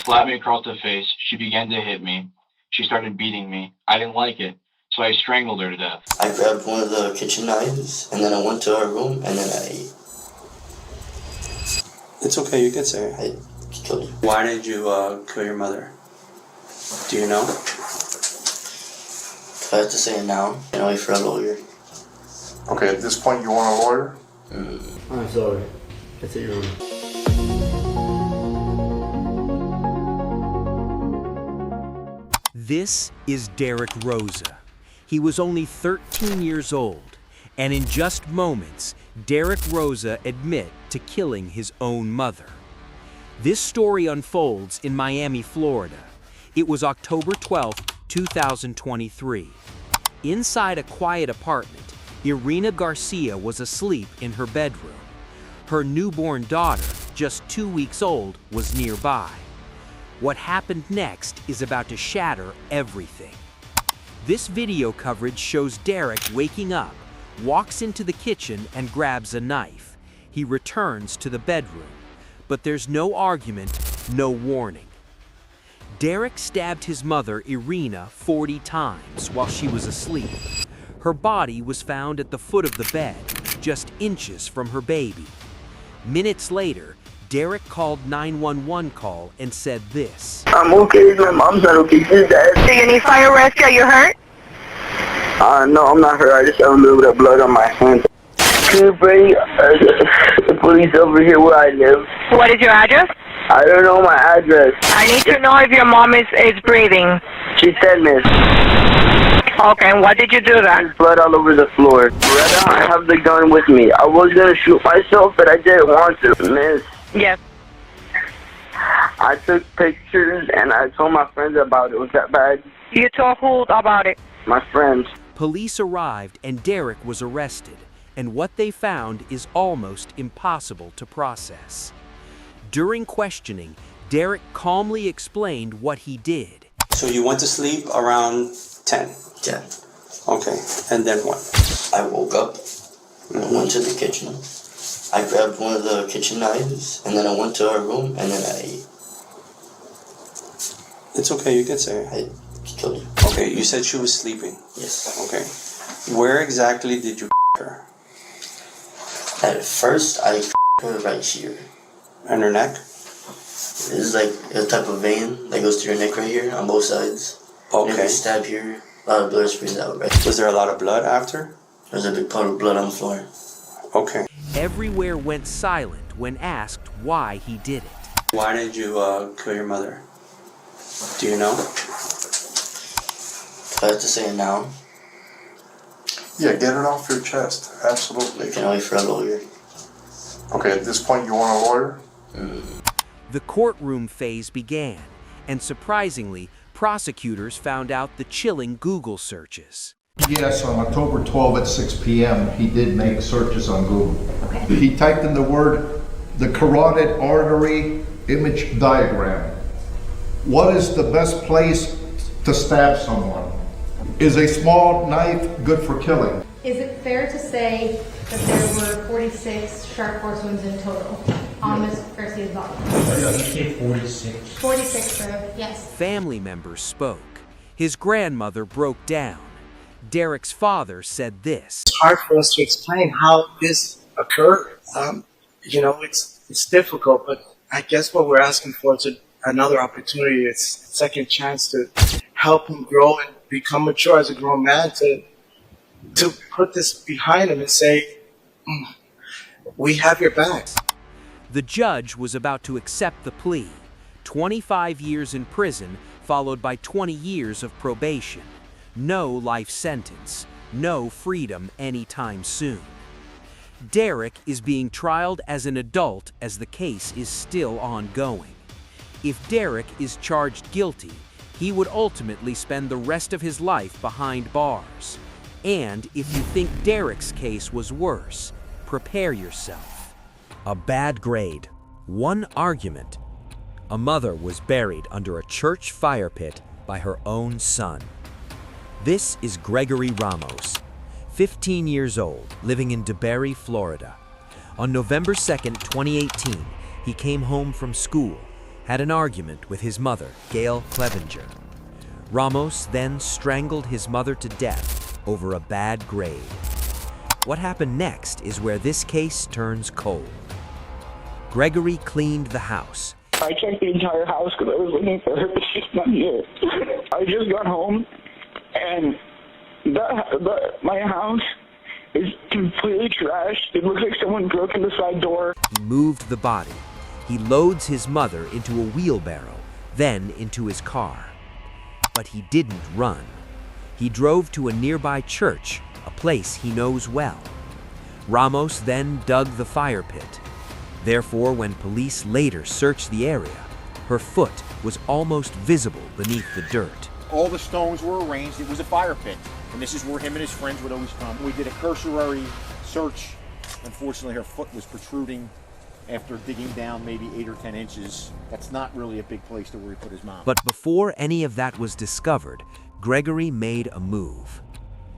Slapped me across the face. She began to hit me. She started beating me. I didn't like it, so I strangled her to death. I grabbed one of the kitchen knives, and then I went to her room, and then It's okay, you can say I killed her. Why did you kill your mother? Do you know? If I have to say it now, I can wait for a lawyer. Okay, at this point, you want a lawyer? I'm sorry. That's it, Your Honor. This is Derek ROSA. He was only 13 years old, and in just moments, Derek ROSA admit to killing his own mother. This story unfolds in Miami, Florida. It was October 12, 2023. Inside a quiet apartment, Irina Garcia was asleep in her bedroom. Her newborn daughter, just 2 weeks old, was nearby. What happened next is about to shatter everything. This video coverage shows Derek waking up, walks into the kitchen and grabs a knife. He returns to the bedroom, but there's no argument, no warning. Derek stabbed his mother, Irina, 40 times while she was asleep. Her body was found at the foot of the bed, just inches from her baby. Minutes later, Derek called 911 call and said this. I'm okay, my mom's not okay, she's dead. Do you need fire rescue? Are you hurt? No, I'm not hurt, I just have a little bit of blood on my hands. Can you bring the police over here where I live? What is your address? I don't know my address. I need to know if your mom is breathing. She's dead, miss. Okay, and what did you do then? There's blood all over the floor. Right now, I have the gun with me. I was gonna shoot myself, but I didn't want to, miss. Yes. I took pictures and I told my friends about it. Was that bad? You told who about it? My friends. Police arrived and Derek was arrested, and what they found is almost impossible to process. During questioning, Derek calmly explained what he did. So you went to sleep around 10? Yeah. Okay, and then what? I woke up, I went to the kitchen. I grabbed one of the kitchen knives, and then I went to her room, and then It's okay, you can say I killed her. Okay, you said she was sleeping. Yes. Okay. Where exactly did you her? At first, I her right here. And her neck? It's like a type of vein that goes through your neck right here on both sides. And if Okay. you stab here, a lot of blood sprays out, right? Was there a lot of blood after? There's a big puddle of blood on the floor. Okay. Everywhere went silent when asked why he did it. Why did you kill your mother? Do you know? If I have to say it now, Yeah, get it off your chest. Absolutely. I can wait for a lawyer. Okay, at this point, you want a lawyer? The courtroom phase began, and surprisingly, prosecutors found out the chilling Google searches. Yes, on October 12 at 6 p.m., he did make searches on Google. He typed in the word, the carotid artery image diagram. What is the best place to stab someone? Is a small knife good for killing? Is it fair to say that there were 46 sharp force wounds in total on Ms. Garcia's body? Yeah, you say 46. 46, sir, yes. Family members spoke. His grandmother broke down. Derek's father said this. It's hard for us to explain how this occurred. It's difficult, but I guess what we're asking for is another opportunity. It's a second chance to help him grow and become mature as a grown man, to put this behind him and say, we have your back. The judge was about to accept the plea. 25 years in prison, followed by 20 years of probation. No life sentence, no freedom anytime soon. Derek is being trialed as an adult as the case is still ongoing. If Derek is charged guilty, he would ultimately spend the rest of his life behind bars. And if you think Derek's case was worse, prepare yourself. A bad grade, one argument. A mother was buried under a church fire pit by her own son. This is Gregory Ramos, 15 years old, living in DeBerry, Florida. On November 2nd, 2018, he came home from school, had an argument with his mother, Gail Clevenger. Ramos then strangled his mother to death over a bad grade. What happened next is where this case turns cold. Gregory cleaned the house. I checked the entire house because I was looking for her, but she's not here. I just got home, and my house is completely trashed. It looks like someone broke in the side door. He moved the body. He loads his mother into a wheelbarrow, then into his car. But he didn't run. He drove to a nearby church, a place he knows well. Ramos then dug the fire pit. Therefore, when police later searched the area, her foot was almost visible beneath the dirt. All the stones were arranged. It was a fire pit, and this is where him and his friends would always come. We did a cursory search. Unfortunately, her foot was protruding after digging down maybe 8 or 10 inches. That's not really a big place to where he put his mom. But before any of that was discovered, Gregory made a move.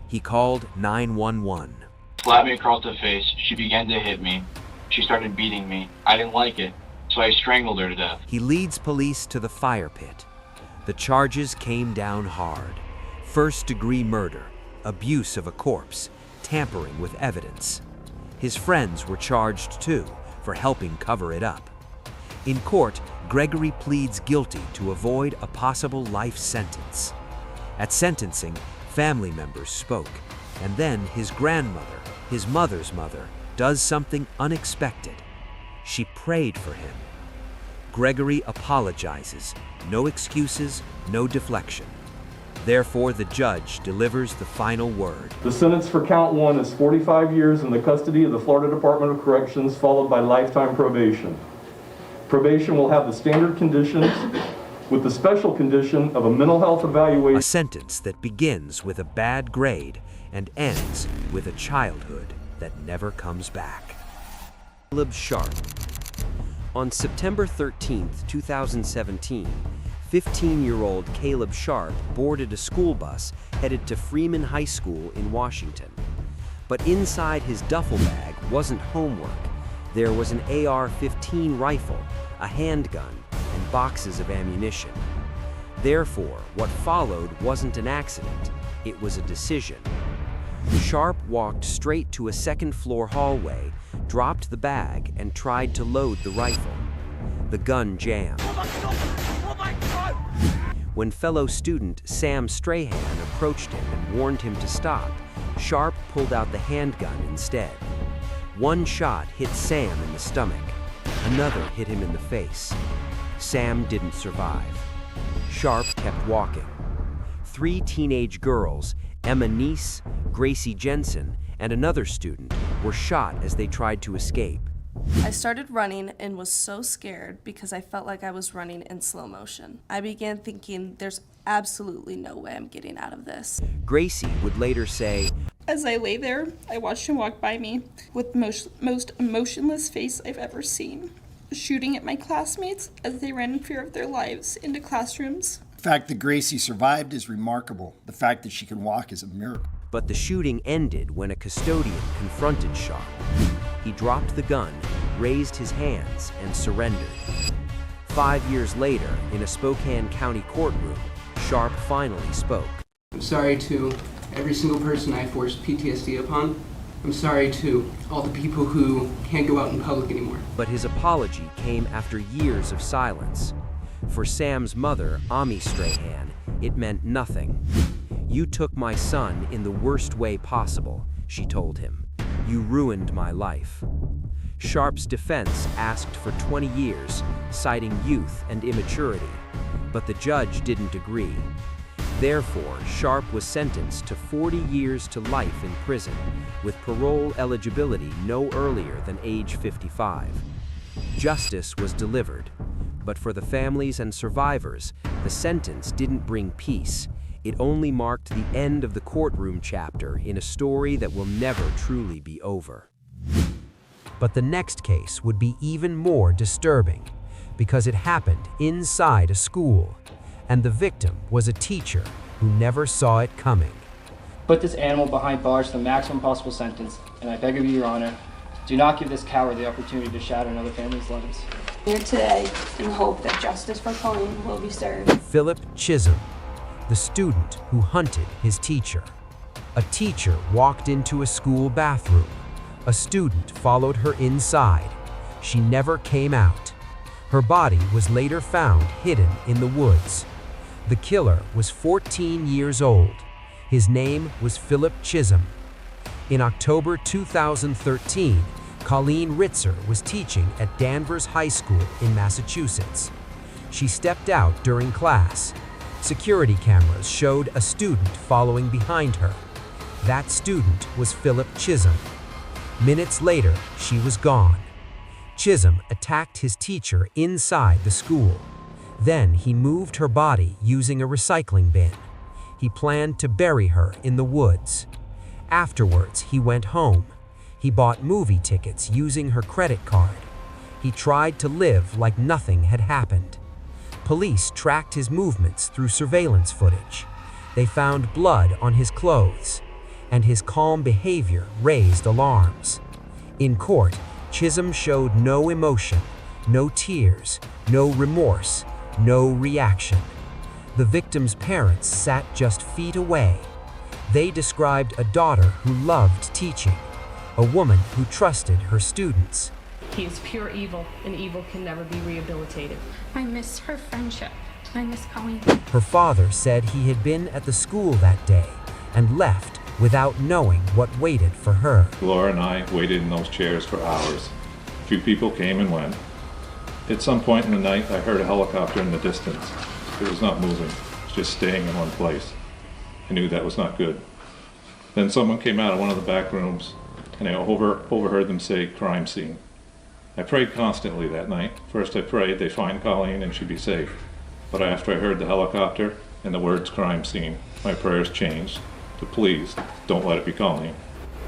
He called 911. Slapped me across the face. She began to hit me. She started beating me. I didn't like it, so I strangled her to death. He leads police to the fire pit. The charges came down hard. First-degree murder, abuse of a corpse, tampering with evidence. His friends were charged too, for helping cover it up. In court, Gregory pleads guilty to avoid a possible life sentence. At sentencing, family members spoke, and then his grandmother, his mother's mother, does something unexpected. She prayed for him. Gregory apologizes. No excuses, no deflection. Therefore, the judge delivers the final word. The sentence for count 1 is 45 years in the custody of the Florida Department of Corrections, followed by lifetime probation. Probation will have the standard conditions with the special condition of a mental health evaluation. A sentence that begins with a bad grade and ends with a childhood that never comes back. PHILLIP Sharpe. On September 13, 2017, 15-year-old Caleb Sharpe boarded a school bus headed to Freeman High School in Washington. But inside his duffel bag wasn't homework. There was an AR-15 rifle, a handgun, and boxes of ammunition. Therefore, what followed wasn't an accident, it was a decision. Sharpe walked straight to a second-floor hallway, dropped the bag, and tried to load the rifle. The gun jammed. When fellow student Sam Strahan approached him and warned him to stop, Sharpe pulled out the handgun instead. One shot hit Sam in the stomach. Another hit him in the face. Sam didn't survive. Sharpe kept walking. 3 teenage girls, Emma Neese, Gracie Jensen, and another student, were shot as they tried to escape. I started running and was so scared because I felt like I was running in slow motion. I began thinking, there's absolutely no way I'm getting out of this. Gracie would later say, As I lay there, I watched him walk by me with the most emotionless face I've ever seen, shooting at my classmates as they ran in fear of their lives into classrooms. The fact that Gracie survived is remarkable. The fact that she can walk is a miracle. But the shooting ended when a custodian confronted Sharpe. He dropped the gun, raised his hands, and surrendered. 5 years later, in a Spokane County courtroom, Sharpe finally spoke. I'm sorry to every single person I forced PTSD upon. I'm sorry to all the people who can't go out in public anymore. But his apology came after years of silence. For Sam's mother, Ami Strahan, it meant nothing. "You took my son in the worst way possible," she told him. "You ruined my life." Sharpe's defense asked for 20 years, citing youth and immaturity, but the judge didn't agree. Therefore, Sharpe was sentenced to 40 years to life in prison, with parole eligibility no earlier than age 55. Justice was delivered, but for the families and survivors, the sentence didn't bring peace. It only marked the end of the courtroom chapter in a story that will never truly be over. But the next case would be even more disturbing, because it happened inside a school, and the victim was a teacher who never saw it coming. Put this animal behind bars to the maximum possible sentence, and I beg of you, Your Honor, do not give this coward the opportunity to shatter another family's lives. Here today in the hope that justice for Colleen will be served. Philip Chism, the student who hunted his teacher. A teacher walked into a school bathroom. A student followed her inside. She never came out. Her body was later found hidden in the woods. The killer was 14 years old. His name was Philip Chism. In October 2013, Colleen Ritzer was teaching at Danvers High School in Massachusetts. She stepped out during class. Security cameras showed a student following behind her. That student was Philip Chism. Minutes later, she was gone. Chism attacked his teacher inside the school. Then he moved her body using a recycling bin. He planned to bury her in the woods. Afterwards, he went home. He bought movie tickets using her credit card. He tried to live like nothing had happened. Police tracked his movements through surveillance footage. They found blood on his clothes, and his calm behavior raised alarms. In court, Chism showed no emotion, no tears, no remorse, no reaction. The victim's parents sat just feet away. They described a daughter who loved teaching, a woman who trusted her students. He is pure evil, and evil can never be rehabilitated. I miss her friendship. I miss Colleen. Her father said he had been at the school that day and left without knowing what waited for her. Laura and I waited in those chairs for hours. A few people came and went. At some point in the night, I heard a helicopter in the distance. It was not moving, it was just staying in one place. I knew that was not good. Then someone came out of one of the back rooms, and I overheard them say, "Crime scene." I prayed constantly that night. First I prayed they find Colleen and she'd be safe. But after I heard the helicopter and the words "crime scene," my prayers changed to "please, don't let it be Colleen."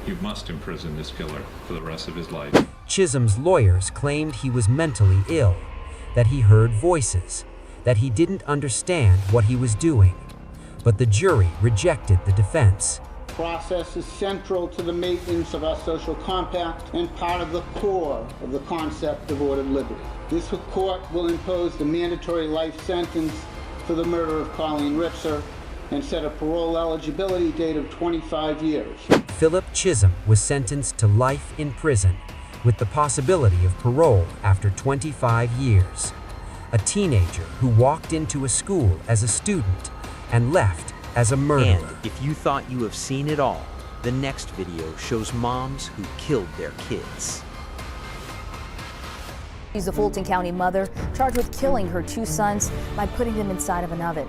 You must imprison this killer for the rest of his life. Chism's lawyers claimed he was mentally ill, that he heard voices, that he didn't understand what he was doing. But the jury rejected the defense. Process is central to the maintenance of our social compact and part of the core of the concept of ordered liberty. This court will impose the mandatory life sentence for the murder of Colleen Ritzer and set a parole eligibility date of 25 years. Philip Chism was sentenced to life in prison with the possibility of parole after 25 years. A teenager who walked into a school as a student and left as a murderer. And if you thought you have seen it all, the next video shows moms who killed their kids. She's a Fulton County mother charged with killing her two sons by putting them inside of an oven.